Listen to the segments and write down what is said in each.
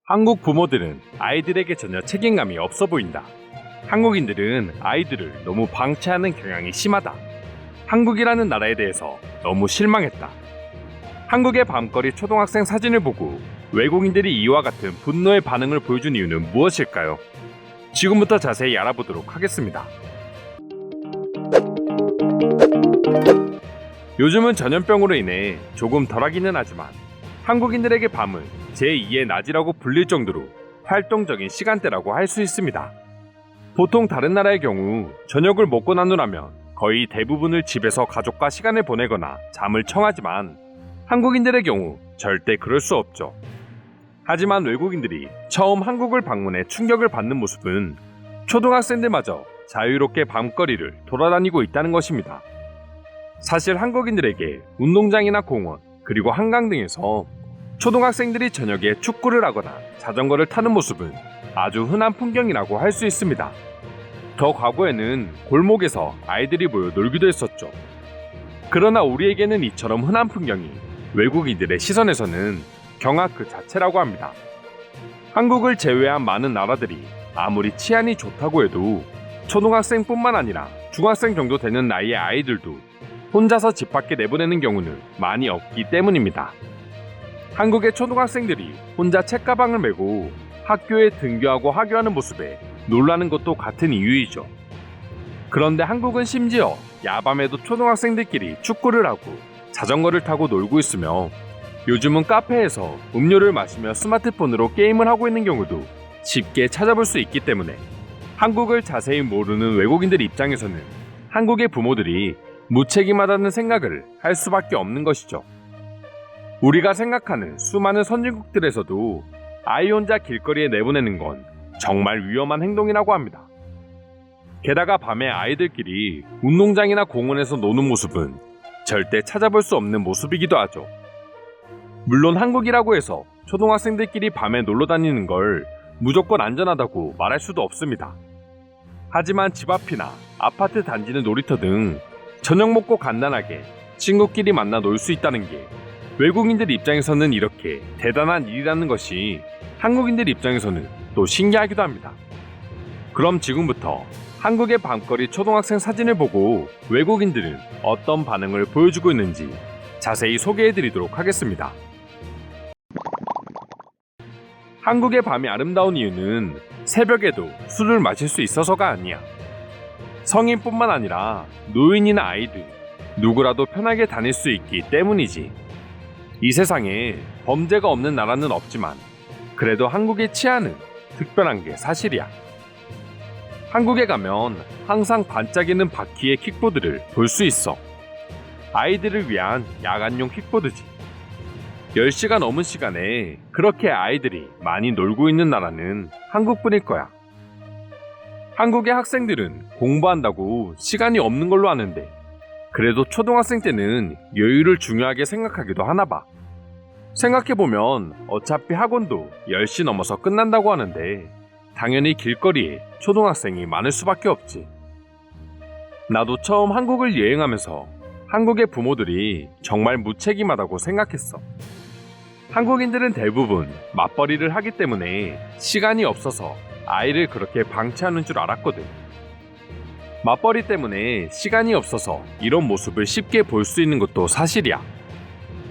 한국 부모들은 아이들에게 전혀 책임감이 없어 보인다. 한국인들은 아이들을 너무 방치하는 경향이 심하다. 한국이라는 나라에 대해서 너무 실망했다. 한국의 밤거리 초등학생 사진을 보고 외국인들이 이와 같은 분노의 반응을 보여준 이유는 무엇일까요? 지금부터 자세히 알아보도록 하겠습니다. 요즘은 전염병으로 인해 조금 덜하기는 하지만 한국인들에게 밤은 제2의 낮이라고 불릴 정도로 활동적인 시간대라고 할 수 있습니다. 보통 다른 나라의 경우 저녁을 먹고 난 후라면 거의 대부분을 집에서 가족과 시간을 보내거나 잠을 청하지만 한국인들의 경우 절대 그럴 수 없죠. 하지만 외국인들이 처음 한국을 방문해 충격을 받는 모습은 초등학생들마저 자유롭게 밤거리를 돌아다니고 있다는 것입니다. 사실 한국인들에게 운동장이나 공원 그리고 한강 등에서 초등학생들이 저녁에 축구를 하거나 자전거를 타는 모습은 아주 흔한 풍경이라고 할 수 있습니다. 더 과거에는 골목에서 아이들이 모여 놀기도 했었죠. 그러나 우리에게는 이처럼 흔한 풍경이 외국인들의 시선에서는 경악 그 자체라고 합니다. 한국을 제외한 많은 나라들이 아무리 치안이 좋다고 해도 초등학생뿐만 아니라 중학생 정도 되는 나이의 아이들도 혼자서 집 밖에 내보내는 경우는 많이 없기 때문입니다. 한국의 초등학생들이 혼자 책가방을 메고 학교에 등교하고 하교하는 모습에 놀라는 것도 같은 이유이죠. 그런데 한국은 심지어 야밤에도 초등학생들끼리 축구를 하고 자전거를 타고 놀고 있으며 요즘은 카페에서 음료를 마시며 스마트폰으로 게임을 하고 있는 경우도 쉽게 찾아볼 수 있기 때문에 한국을 자세히 모르는 외국인들 입장에서는 한국의 부모들이 무책임하다는 생각을 할 수밖에 없는 것이죠. 우리가 생각하는 수많은 선진국들에서도 아이 혼자 길거리에 내보내는 건 정말 위험한 행동이라고 합니다. 게다가 밤에 아이들끼리 운동장이나 공원에서 노는 모습은 절대 찾아볼 수 없는 모습이기도 하죠. 물론 한국이라고 해서 초등학생들끼리 밤에 놀러 다니는 걸 무조건 안전하다고 말할 수도 없습니다. 하지만 집 앞이나 아파트 단지는 놀이터 등 저녁 먹고 간단하게 친구끼리 만나 놀 수 있다는 게 외국인들 입장에서는 이렇게 대단한 일이라는 것이 한국인들 입장에서는 또 신기하기도 합니다. 그럼 지금부터 한국의 밤거리 초등학생 사진을 보고 외국인들은 어떤 반응을 보여주고 있는지 자세히 소개해드리도록 하겠습니다. 한국의 밤이 아름다운 이유는 새벽에도 술을 마실 수 있어서가 아니야. 성인뿐만 아니라 노인이나 아이들 누구라도 편하게 다닐 수 있기 때문이지. 이 세상에 범죄가 없는 나라는 없지만 그래도 한국의 치안은 특별한 게 사실이야. 한국에 가면 항상 반짝이는 바퀴의 킥보드를 볼 수 있어. 아이들을 위한 야간용 킥보드지. 10시가 넘은 시간에 그렇게 아이들이 많이 놀고 있는 나라는 한국뿐일 거야. 한국의 학생들은 공부한다고 시간이 없는 걸로 아는데 그래도 초등학생 때는 여유를 중요하게 생각하기도 하나 봐. 생각해보면 어차피 학원도 10시 넘어서 끝난다고 하는데 당연히 길거리에 초등학생이 많을 수밖에 없지. 나도 처음 한국을 여행하면서 한국의 부모들이 정말 무책임하다고 생각했어. 한국인들은 대부분 맞벌이를 하기 때문에 시간이 없어서 아이를 그렇게 방치하는 줄 알았거든. 맞벌이 때문에 시간이 없어서 이런 모습을 쉽게 볼 수 있는 것도 사실이야.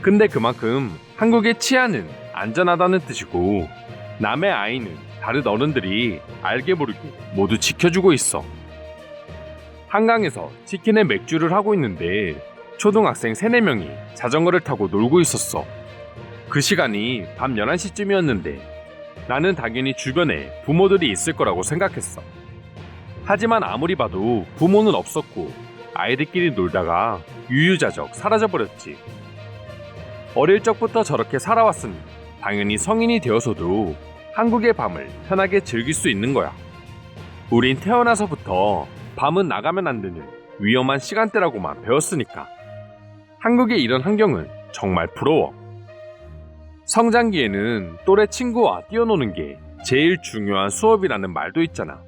근데 그만큼 한국의 치안은 안전하다는 뜻이고 남의 아이는 다른 어른들이 알게 모르게 모두 지켜주고 있어. 한강에서 치킨에 맥주를 하고 있는데 초등학생 3, 4명이 자전거를 타고 놀고 있었어. 그 시간이 밤 11시쯤이었는데 나는 당연히 주변에 부모들이 있을 거라고 생각했어. 하지만 아무리 봐도 부모는 없었고 아이들끼리 놀다가 유유자적 사라져버렸지. 어릴 적부터 저렇게 살아왔으니 당연히 성인이 되어서도 한국의 밤을 편하게 즐길 수 있는 거야. 우린 태어나서부터 밤은 나가면 안 되는 위험한 시간대라고만 배웠으니까. 한국의 이런 환경은 정말 부러워. 성장기에는 또래 친구와 뛰어노는 게 제일 중요한 수업이라는 말도 있잖아.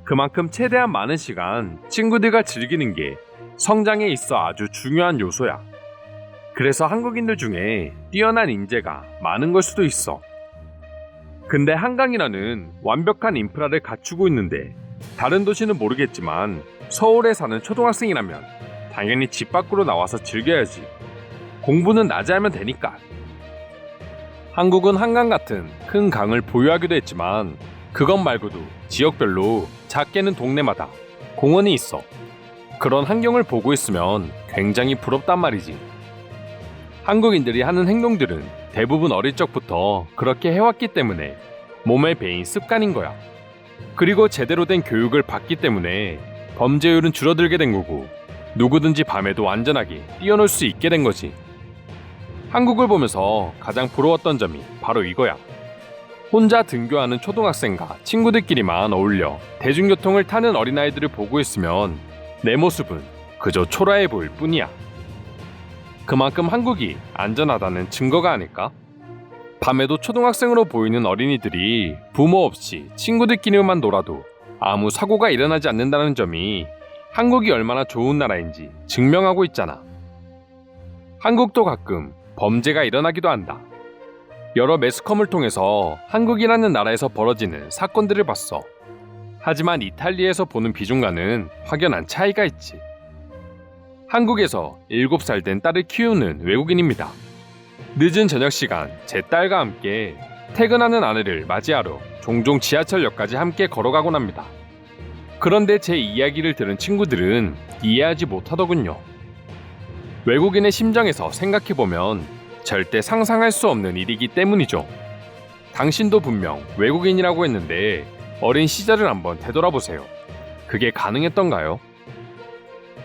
그만큼 최대한 많은 시간 친구들과 즐기는 게 성장에 있어 아주 중요한 요소야. 그래서 한국인들 중에 뛰어난 인재가 많은 걸 수도 있어. 근데 한강이라는 완벽한 인프라를 갖추고 있는데 다른 도시는 모르겠지만 서울에 사는 초등학생이라면 당연히 집 밖으로 나와서 즐겨야지. 공부는 낮에 하면 되니까. 한국은 한강 같은 큰 강을 보유하기도 했지만 그것 말고도 지역별로 작게는 동네마다 공원이 있어. 그런 환경을 보고 있으면 굉장히 부럽단 말이지. 한국인들이 하는 행동들은 대부분 어릴 적부터 그렇게 해왔기 때문에 몸에 배인 습관인 거야. 그리고 제대로 된 교육을 받기 때문에 범죄율은 줄어들게 된 거고 누구든지 밤에도 안전하게 뛰어놀 수 있게 된 거지. 한국을 보면서 가장 부러웠던 점이 바로 이거야. 혼자 등교하는 초등학생과 친구들끼리만 어울려 대중교통을 타는 어린아이들을 보고 있으면 내 모습은 그저 초라해 보일 뿐이야. 그만큼 한국이 안전하다는 증거가 아닐까? 밤에도 초등학생으로 보이는 어린이들이 부모 없이 친구들끼리만 놀아도 아무 사고가 일어나지 않는다는 점이 한국이 얼마나 좋은 나라인지 증명하고 있잖아. 한국도 가끔 범죄가 일어나기도 한다. 여러 매스컴을 통해서 한국이라는 나라에서 벌어지는 사건들을 봤어. 하지만 이탈리아에서 보는 비중과는 확연한 차이가 있지. 한국에서 7살 된 딸을 키우는 외국인입니다. 늦은 저녁 시간 제 딸과 함께 퇴근하는 아내를 맞이하러 종종 지하철역까지 함께 걸어가곤 합니다. 그런데 제 이야기를 들은 친구들은 이해하지 못하더군요. 외국인의 심정에서 생각해보면 절대 상상할 수 없는 일이기 때문이죠. 당신도 분명 외국인이라고 했는데 어린 시절을 한번 되돌아보세요. 그게 가능했던가요?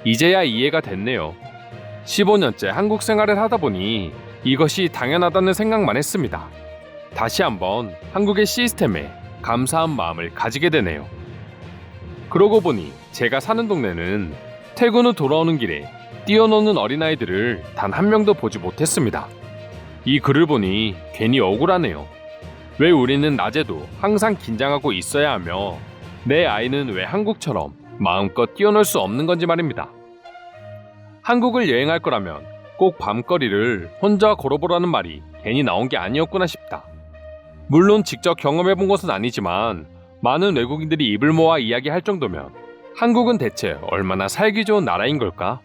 이제야 이해가 됐네요. 15년째 한국 생활을 하다 보니 이것이 당연하다는 생각만 했습니다. 다시 한번 한국의 시스템에 감사한 마음을 가지게 되네요. 그러고 보니 제가 사는 동네는 퇴근 후 돌아오는 길에 뛰어노는 어린아이들을 단 한 명도 보지 못했습니다. 이 글을 보니 괜히 억울하네요. 왜 우리는 낮에도 항상 긴장하고 있어야 하며 내 아이는 왜 한국처럼 마음껏 뛰어놀 수 없는 건지 말입니다. 한국을 여행할 거라면 꼭 밤거리를 혼자 걸어보라는 말이 괜히 나온 게 아니었구나 싶다. 물론 직접 경험해본 것은 아니지만 많은 외국인들이 입을 모아 이야기할 정도면 한국은 대체 얼마나 살기 좋은 나라인 걸까?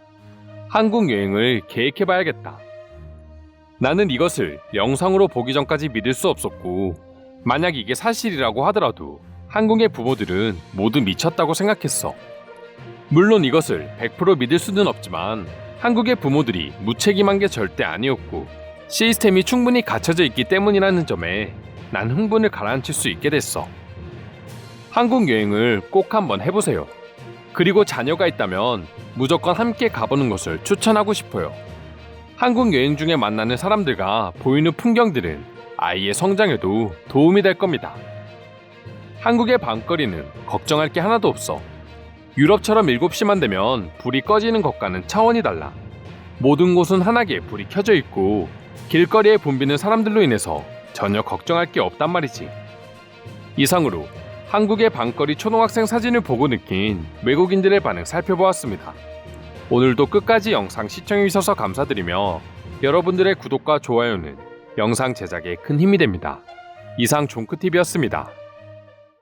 한국 여행을 계획해봐야겠다. 나는 이것을 영상으로 보기 전까지 믿을 수 없었고 만약 이게 사실이라고 하더라도 한국의 부모들은 모두 미쳤다고 생각했어. 물론 이것을 100% 믿을 수는 없지만 한국의 부모들이 무책임한 게 절대 아니었고 시스템이 충분히 갖춰져 있기 때문이라는 점에 난 흥분을 가라앉힐 수 있게 됐어. 한국 여행을 꼭 한번 해보세요. 그리고 자녀가 있다면 무조건 함께 가보는 것을 추천하고 싶어요. 한국 여행 중에 만나는 사람들과 보이는 풍경들은 아이의 성장에도 도움이 될 겁니다. 한국의 밤거리는 걱정할 게 하나도 없어. 유럽처럼 7시만 되면 불이 꺼지는 것과는 차원이 달라. 모든 곳은 환하게 불이 켜져 있고 길거리에 붐비는 사람들로 인해서 전혀 걱정할 게 없단 말이지. 이상으로 한국의 밤거리 초등학생 사진을 보고 느낀 외국인들의 반응 살펴보았습니다. 오늘도 끝까지 영상 시청해주셔서 감사드리며 여러분들의 구독과 좋아요는 영상 제작에 큰 힘이 됩니다. 이상 종크TV였습니다.